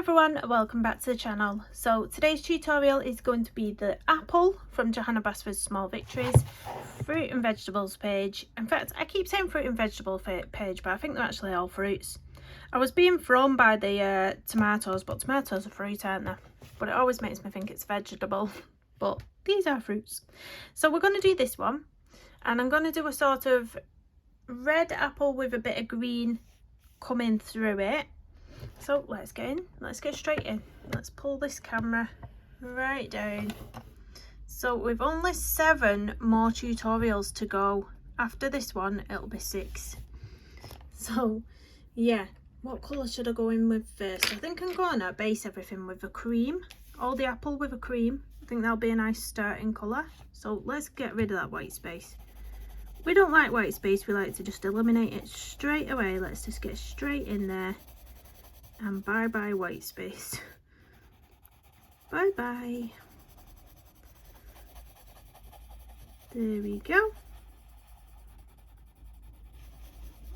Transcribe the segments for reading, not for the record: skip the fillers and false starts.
everyone, welcome back to the channel. So today's tutorial is going to be the apple from Johanna Basford Small Victories fruit and vegetables page. In fact, I keep saying fruit and vegetable page, but I think they're actually all fruits. I was being thrown by the tomatoes, but tomatoes are fruit, aren't they? But it always makes me think it's vegetable, but these are fruits. So we're going to do this one, and I'm going to do a sort of red apple with a bit of green coming through it. So let's get straight in. Let's pull this camera right down. So we've only 7 more tutorials to go. After this one it'll be 6. So yeah, what colour should I go in with first? I think I'm going to base everything with a cream, all the apple with a cream. I think that'll be a nice starting colour. So let's get rid of that white space. We don't like white space, we like to just eliminate it straight away. Let's just get straight in there. And bye bye white space. Bye bye. There we go.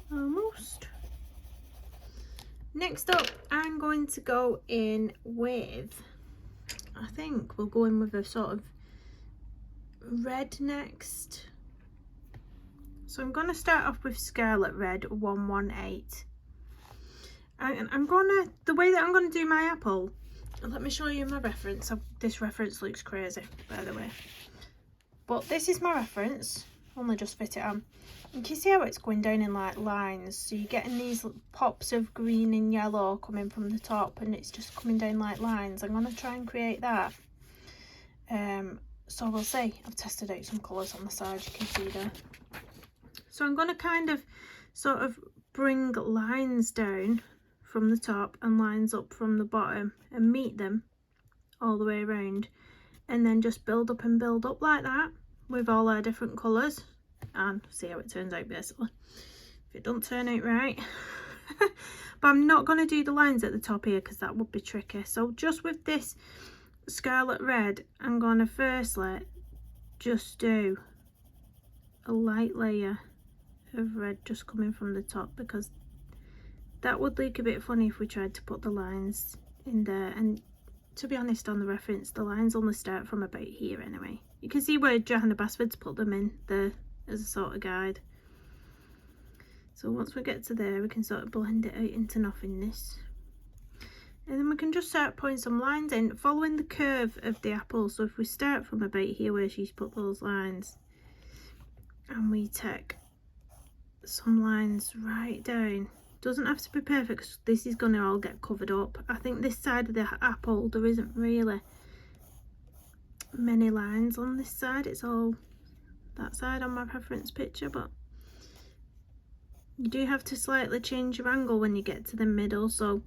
Almost. Next up, I'm going to go in with, I think we'll go in with a sort of red next. So I'm going to start off with Scarlet Red 118. And the way that I'm gonna do my apple, let me show you my reference. This reference looks crazy, by the way, but this is my reference. Only just fit it on. You can see how it's going down in like lines, so you're getting these pops of green and yellow coming from the top, and it's just coming down like lines. I'm gonna try and create that. So we'll see. I've tested out some colours on the side, you can see there. So I'm gonna kind of sort of bring lines down from the top and lines up from the bottom and meet them all the way around, and then just build up and build up like that with all our different colours, and see how it turns out basically. If it don't turn out right but I'm not going to do the lines at the top here because that would be tricky. So just with this Scarlet Red, I'm going to firstly just do a light layer of red just coming from the top, because that would look a bit funny if we tried to put the lines in there. And to be honest, on the reference, the lines only start from about here anyway. You can see where Johanna Basford's put them in there as a sort of guide. So once we get to there, we can sort of blend it out into nothingness. And then we can just start putting some lines in, following the curve of the apple. So if we start from about here where she's put those lines, and we take some lines right down. Doesn't have to be perfect because this is going to all get covered up. I think this side of the apple, there isn't really many lines on this side. It's all that side on my reference picture, but you do have to slightly change your angle when you get to the middle. So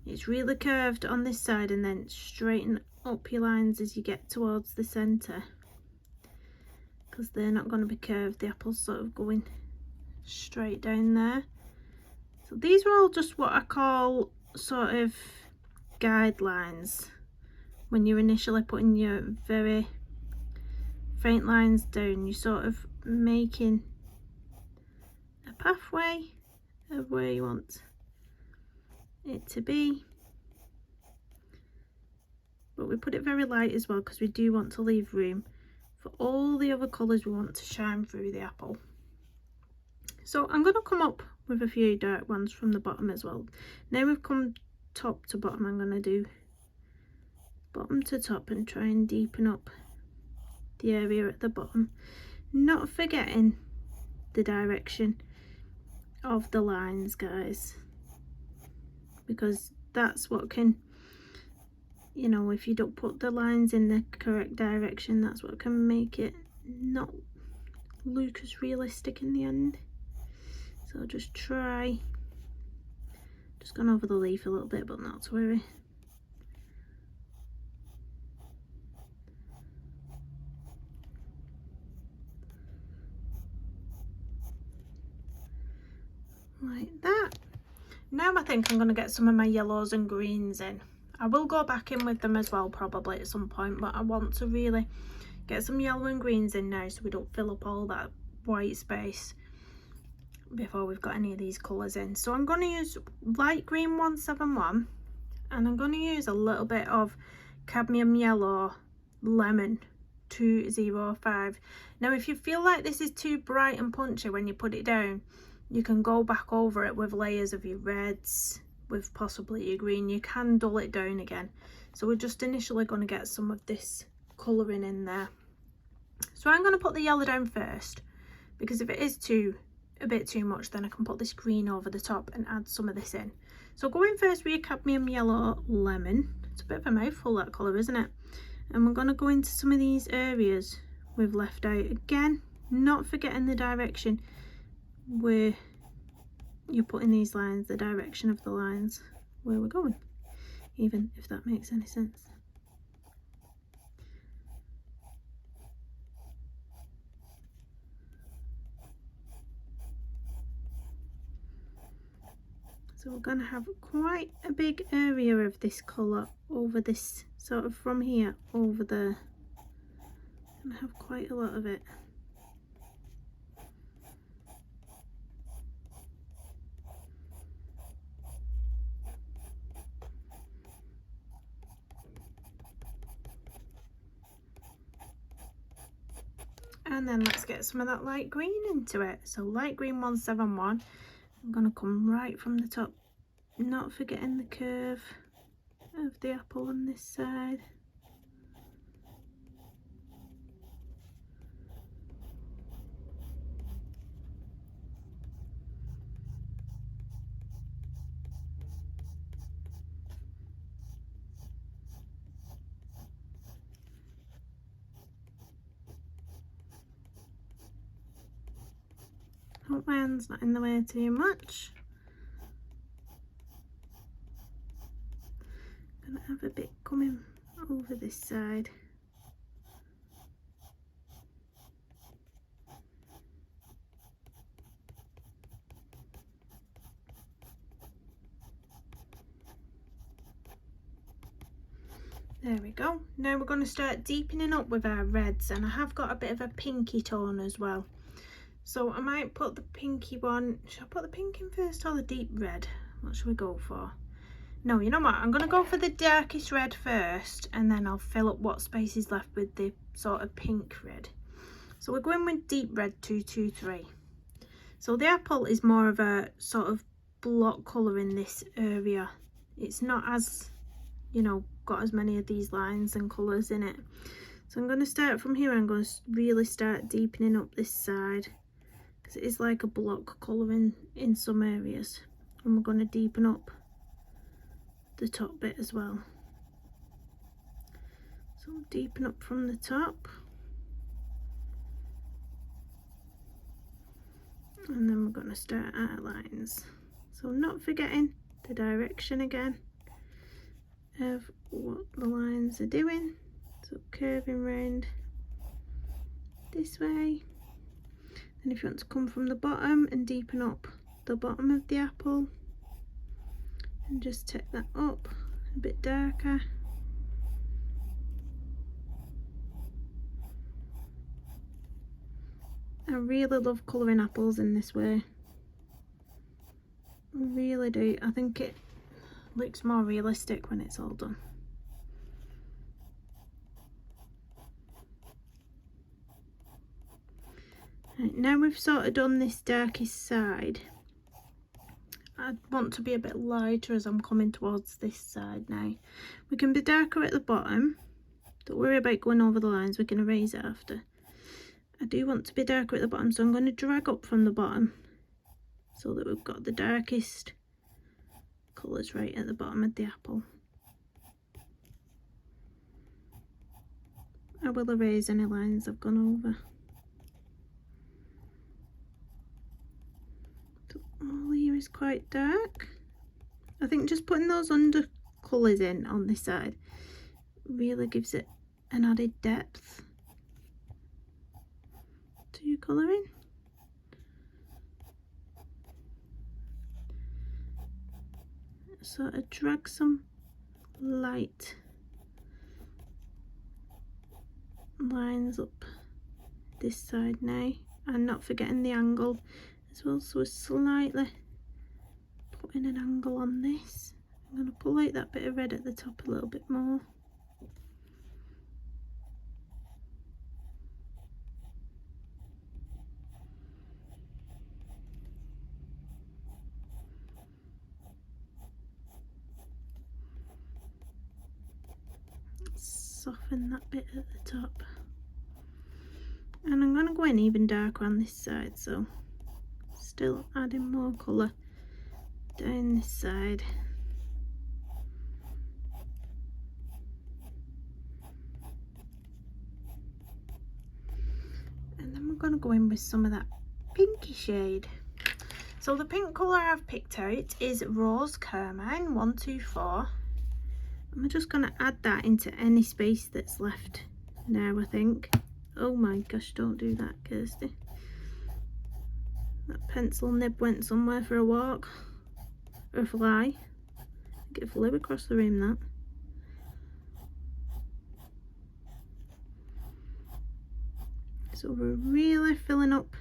it's really curved on this side, and then straighten up your lines as you get towards the centre, because they're not going to be curved. The apple's sort of going straight down there. So these are all just what I call sort of guidelines when you're initially putting your very faint lines down. You're sort of making a pathway of where you want it to be, but we put it very light as well because we do want to leave room for all the other colours we want to shine through the apple. So I'm going to come up with a few dark ones from the bottom as well. Now we've come top to bottom, I'm going to do bottom to top and try and deepen up the area at the bottom, not forgetting the direction of the lines, guys, because that's what can, you know, if you don't put the lines in the correct direction, that's what can make it not look as realistic in the end. So just try, just gone over the leaf a little bit, but not to worry. Like that. Now I think I'm going to get some of my yellows and greens in. I will go back in with them as well probably at some point, but I want to really get some yellow and greens in now so we don't fill up all that white space before we've got any of these colours in. So I'm going to use light green 171 and I'm going to use a little bit of Cadmium Yellow Lemon 205. Now if you feel like this is too bright and punchy when you put it down, you can go back over it with layers of your reds, with possibly your green. You can dull it down again. So we're just initially going to get some of this colouring in there. So I'm going to put the yellow down first, because if it is a bit too much, then I can put this green over the top and add some of this in. So go in first with your Cadmium Yellow Lemon. It's a bit of a mouthful, that colour, isn't it? And we're going to go into some of these areas we've left out. Again, not forgetting the direction where you're putting these lines, the direction of the lines where we're going, even if that makes any sense. So we're going to have quite a big area of this colour over this, sort of from here over there. I'm going to have quite a lot of it. And then let's get some of that light green into it. So light green 171. I'm going to come right from the top, not forgetting the curve of the apple on this side. Hope my hand's not in the way too much. I'm going to have a bit coming over this side. There we go. Now we're going to start deepening up with our reds, and I have got a bit of a pinky tone as well. So I might put the pinky one, should I put the pink in first or the deep red? What should we go for? No, you know what, I'm going to go for the darkest red first, and then I'll fill up what space is left with the sort of pink red. So we're going with deep red 223. So the apple is more of a sort of block colour in this area. It's not as, you know, got as many of these lines and colours in it. So I'm going to start from here, and I'm going to really start deepening up this side, because it is like a block colour in some areas. And we're going to deepen up the top bit as well. So deepen up from the top, and then we're going to start our lines. So not forgetting the direction again of what the lines are doing. So curving round this way. And if you want to come from the bottom and deepen up the bottom of the apple, and just take that up a bit darker. I really love colouring apples in this way. I really do. I think it looks more realistic when it's all done. Right, now we've sort of done this darkest side, I want to be a bit lighter as I'm coming towards this side now. We can be darker at the bottom. Don't worry about going over the lines, we can erase it after. I do want to be darker at the bottom, so I'm going to drag up from the bottom so that we've got the darkest colours right at the bottom of the apple. I will erase any lines I've gone over. So all here is quite dark. I think just putting those under colours in on this side really gives it an added depth to your colouring. So I drag some light lines up this side now, and not forgetting the angle as well, so we're slightly putting an angle on this I'm going to pull out that bit of red at the top a little bit more. Soften that bit at the top. And I'm going to go in even darker on this side, so still adding more colour down this side. And then we're going to go in with some of that pinky shade. So the pink colour I've picked out is Rose Carmine 124. And we're just going to add that into any space that's left now, I think. Oh my gosh, don't do that, Kirsty. That pencil nib went somewhere for a walk. Or a fly. I think it flew across the room, that. So we're really filling up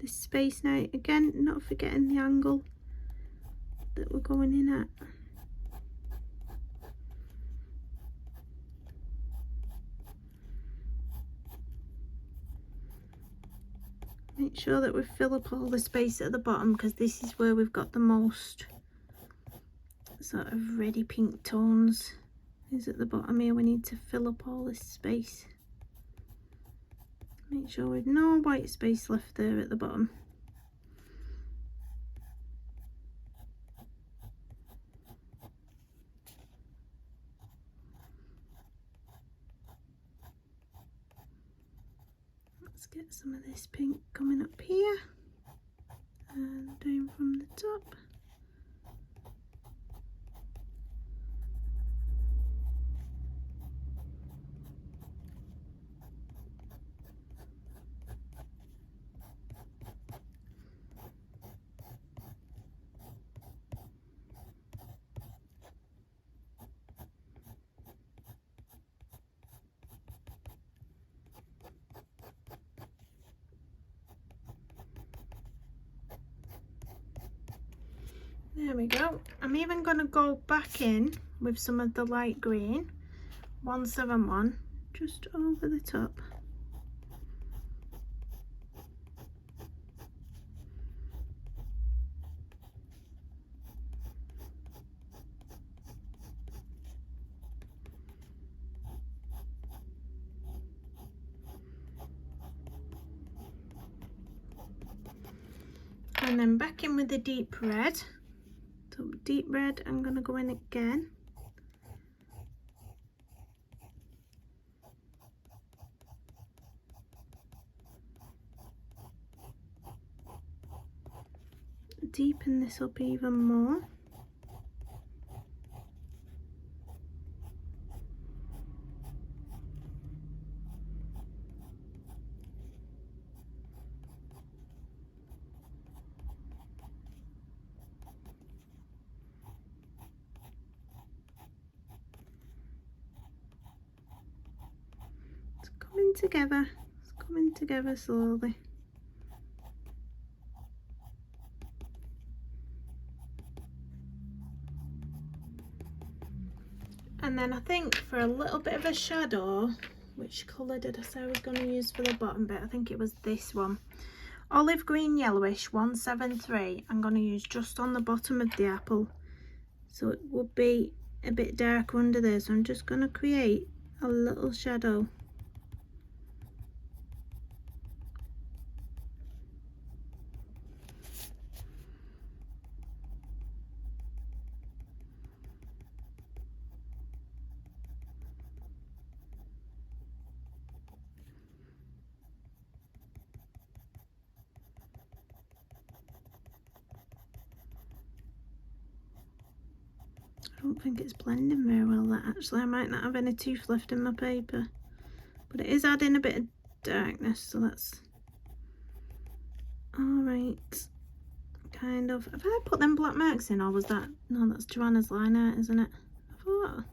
this space now. Again, not forgetting the angle that we're going in at. Make sure that we fill up all the space at the bottom, because this is where we've got the most sort of reddy pink tones, is at the bottom here. We need to fill up all this space. Make sure we've no white space left there at the bottom. Let's get some of this pink coming up here and down from the top. There we go. I'm even going to go back in with some of the light green 171 just over the top. And then back in with the deep red. So deep red, I'm going to go in again. Deepen this up even more. It's coming together slowly. And then I think for a little bit of a shadow, which colour did I say I was going to use for the bottom bit? I think it was this one. Olive green yellowish 173. I'm going to use just on the bottom of the apple. So it would be a bit darker under there. So I'm just going to create a little shadow. I don't think it's blending very well, that actually. I might not have any tooth left in my paper, but it is adding a bit of darkness, so that's alright. Kind of. Have I put them black marks in, or was that? No, that's Johanna's line art, isn't it? I thought.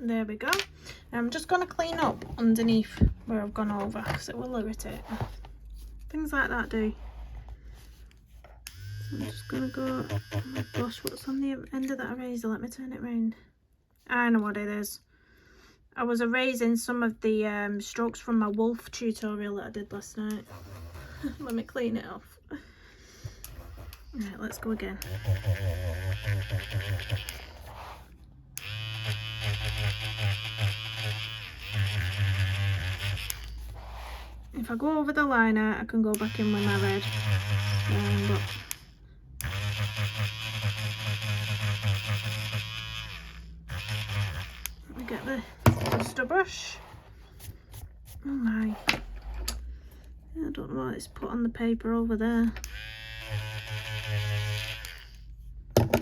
There we go. I'm just going to clean up underneath where I've gone over, because it will irritate me. Things like that do. I'm just gonna go, oh my gosh, what's on the end of that eraser? Let me turn it round. I know what it is. I was erasing some of the strokes from my wolf tutorial that I did last night. Let me clean it off. Right, let's go again. If I go over the liner, I can go back in with my red. But let me get the duster brush. Oh my. I don't know what it's put on the paper over there.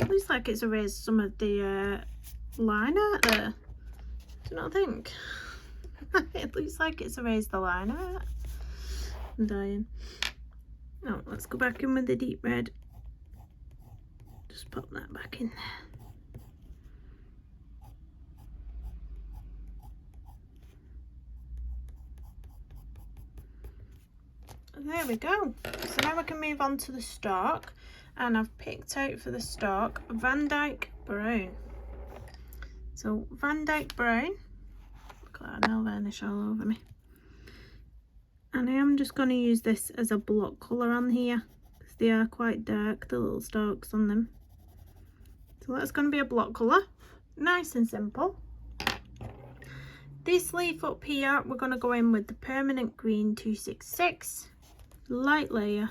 Looks like it's erased some of the line art there. Do you not think? It looks like it's erased the line art. I'm dying. No, let's go back in with the deep red. Just pop that back in there. There we go. So now I can move on to the stalk, and I've picked out for the stalk Van-dyck-brown. So Van-dyck-brown, look at that nail varnish all over me. And I am just going to use this as a block colour on here because they are quite dark, the little stalks on them. So that's going to be a block colour, nice and simple. This leaf up here, we're going to go in with the permanent green 266, light layer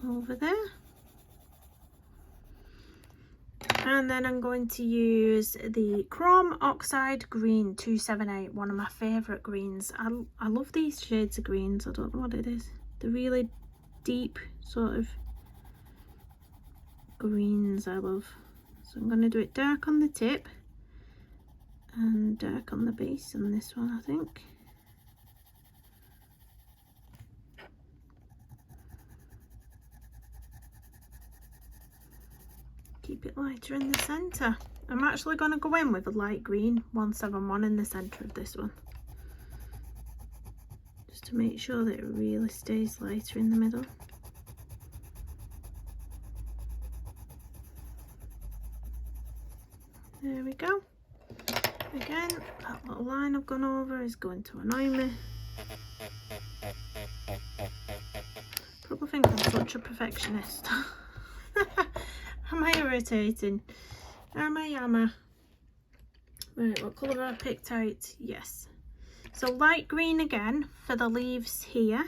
over there. And then I'm going to use the Chrome Oxide Green 278, one of my favourite greens. I love these shades of greens, I don't know what it is. They're really deep sort of greens I love. So I'm going to do it dark on the tip and dark on the base on this one, I think. Keep it lighter in the centre. I'm actually going to go in with a light green 171 in the centre of this one, just to make sure that it really stays lighter in the middle. There we go. Again, that little line I've gone over is going to annoy me. Probably think I'm such a perfectionist. Am I irritating? Am I? Right, what colour have I picked out? Yes. So light green again for the leaves here.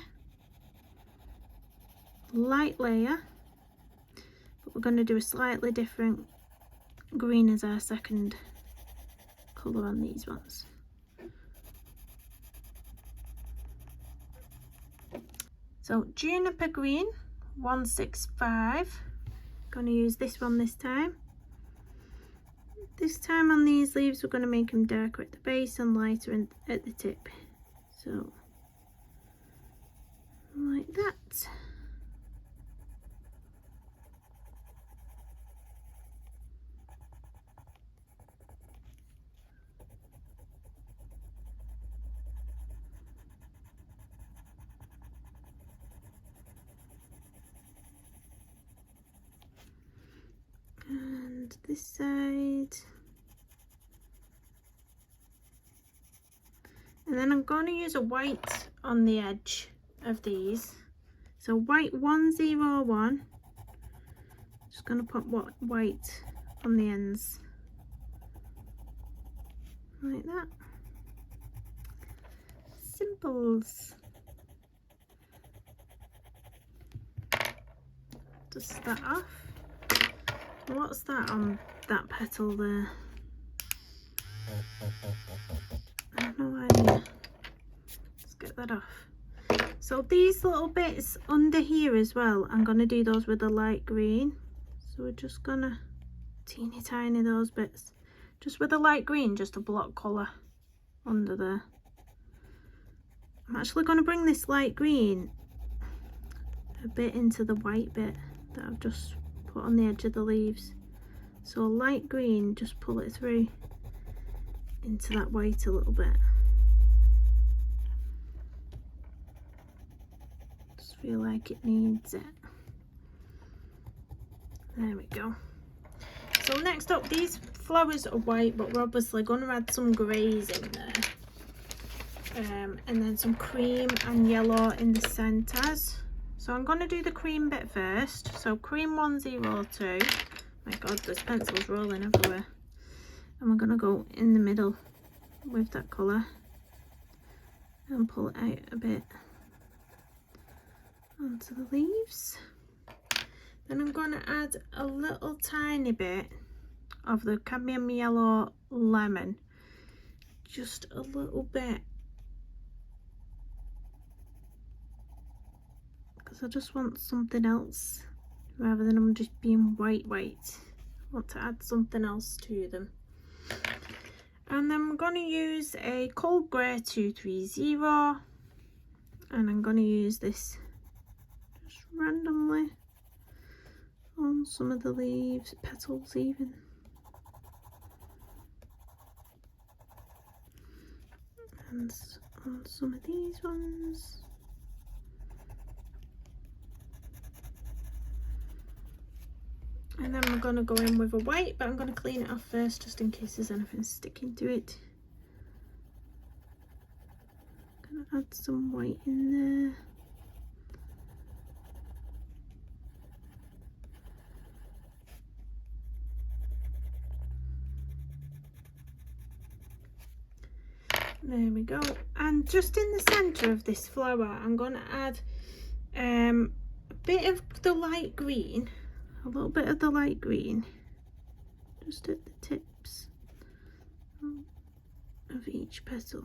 Light layer. But we're going to do a slightly different green as our second colour on these ones. So Juniper green 165. Going to use this one this time. This time on these leaves we're going to make them darker at the base and lighter at the tip. So like that. And this side. And then I'm going to use a white on the edge of these. So white 101. Just going to put white on the ends. Like that. Simples. Dust that off. What's that on that petal there? I have no idea. Let's get that off. So these little bits under here as well, I'm going to do those with a light green. So we're just going to teeny tiny those bits. Just with a light green, just a block colour under there. I'm actually going to bring this light green a bit into the white bit that I've just put on the edge of the leaves. So light green, just pull it through into that white a little bit. Just feel like it needs it. There we go. So next up, these flowers are white, but we're obviously going to add some greys in there. And then some cream and yellow in the centres. So I'm going to do the cream bit first. So cream 102. My god, there's pencils rolling everywhere. And we're going to go in the middle with that colour and pull it out a bit onto the leaves. Then I'm going to add a little tiny bit of the cadmium yellow lemon, just a little bit, because I just want something else rather than them just being white. I want to add something else to them. And then I'm going to use a cold grey 230, and I'm going to use this just randomly on some of the leaves, petals even. And on some of these ones. And then we're going to go in with a white, but I'm going to clean it off first just in case there's anything sticking to it. Going to add some white in there. There we go. And just in the centre of this flower, I'm going to add a bit of the light green, a little bit of the light green, just at the tips of each petal.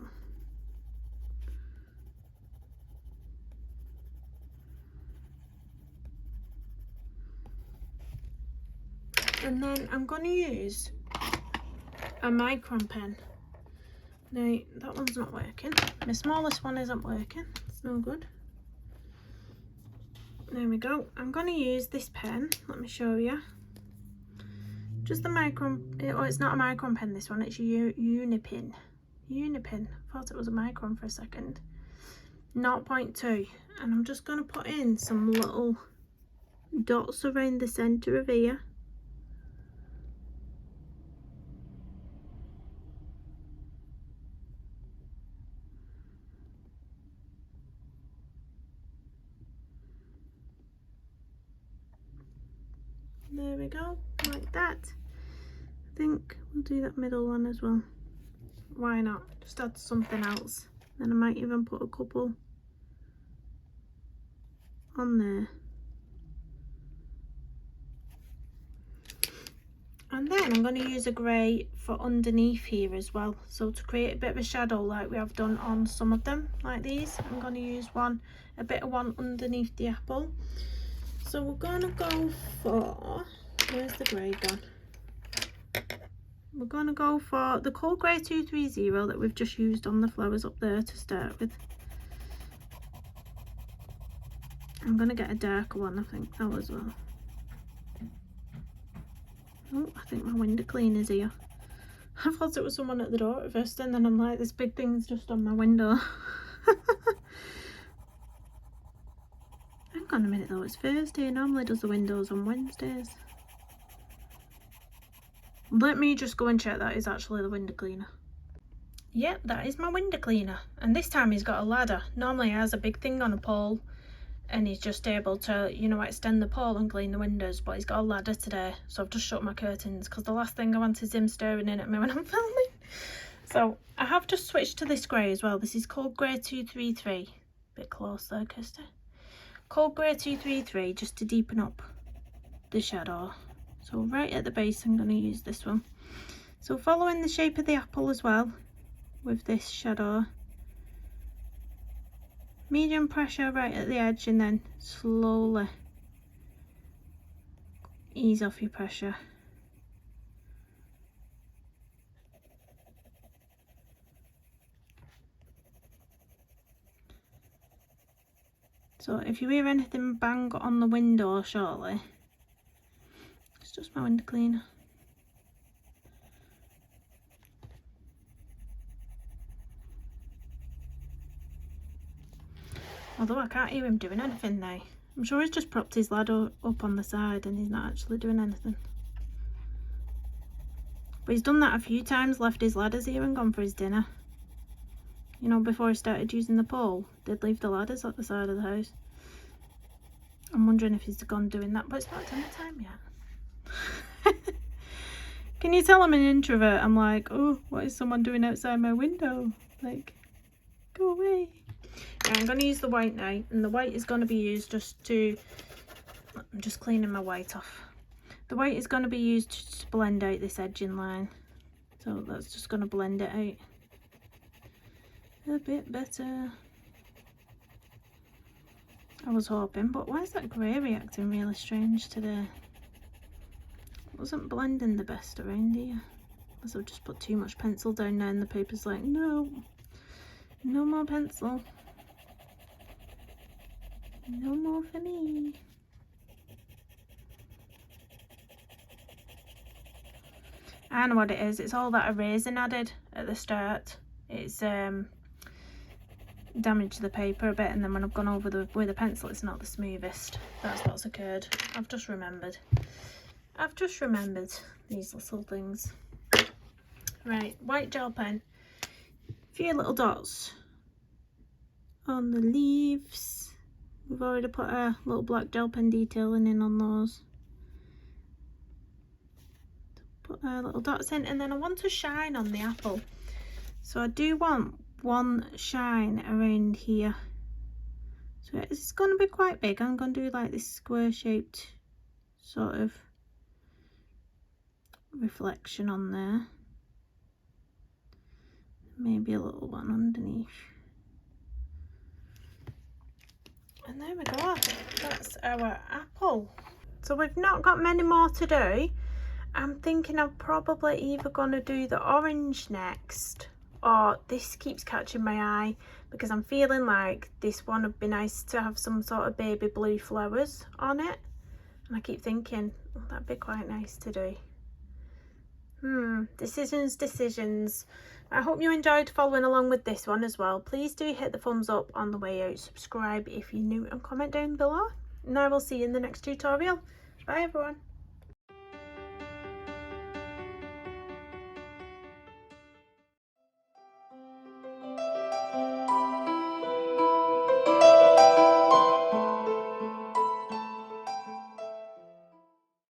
And then I'm going to use a micron pen. Now that one's not working. My smallest one isn't working. It's no good. There we go. I'm going to use this pen. Let me show you. Just the micron. Oh, it's not a micron pen. This one. It's a Unipin. Unipin. I thought it was a micron for a second. 0.2. And I'm just going to put in some little dots around the centre of here. There we go, like that. I think we'll do that middle one as well. Why not? Just add something else. Then I might even put a couple on there. And then I'm going to use a grey for underneath here as well. So to create a bit of a shadow like we have done on some of them, like these, I'm going to use a bit of one underneath the apple. So we're going to go for, where's the grey gone? We're going to go for the cold grey 230 that we've just used on the flowers up there to start with. I'm going to get a darker one, I think, though, as well. Oh, I think my window cleaner's here. I thought it was someone at the door at first, and then I'm like, this big thing's just on my window. Hang on a minute though, it's Thursday. It normally does the windows on Wednesdays. Let me just go and check that is actually the window cleaner. Yep, that is my window cleaner. And this time he's got a ladder. Normally he has a big thing on a pole and he's just able to, you know, extend the pole and clean the windows, but he's got a ladder today. So I've just shut my curtains because the last thing I want is him staring in at me when I'm filming. So I have just switched to this grey as well. This is cold grey 233. Bit close there, Kirsty. Cold grey 233, just to deepen up the shadow. So right at the base I'm going to use this one. So following the shape of the apple as well with this shadow. Medium pressure right at the edge and then slowly ease off your pressure. So if you hear anything bang on the window shortly, it's just my window cleaner. Although I can't hear him doing anything now. I'm sure he's just propped his ladder up on the side and he's not actually doing anything. But he's done that a few times, left his ladders here and gone for his dinner. You know, before he started using the pole, they'd leave the ladders at the side of the house. I'm wondering if he's gone doing that, but it's not dinner time yet. Can you tell I'm an introvert? I'm like, oh, what is someone doing outside my window? Like, go away. Right, I'm going to use the white now, and the white is going to be used just to, I'm just cleaning my white off. The white is going to be used to blend out this edging line. So that's just going to blend it out a bit better. I was hoping, but why is that grey reacting really strange today? It wasn't blending the best around here. Unless I've just put too much pencil down now and the paper's like, no, no more pencil. No more for me. I know what it is. It's all that erasing added at the start. It's damaged the paper a bit, and then when I've gone over with a pencil, it's not the smoothest. That's what's occurred. I've just remembered these little things. Right, white gel pen. A few little dots on the leaves. We've already put a little black gel pen detailing in on those. Put our little dots in, and then I want to shine on the apple. So I do want one shine around here. So it's going to be quite big. I'm going to do like this square shaped sort of reflection on there. Maybe a little one underneath. And there we go. That's our apple. So we've not got many more to do. I'm thinking I'm probably either going to do the orange next, or this keeps catching my eye because I'm feeling like this one would be nice to have some sort of baby blue flowers on it. And I keep thinking, oh, that'd be quite nice to do. Decisions. I hope you enjoyed following along with this one as well. Please do hit the thumbs up on the way out, subscribe if you're new, and comment down below. And I will see you in the next tutorial. Bye everyone.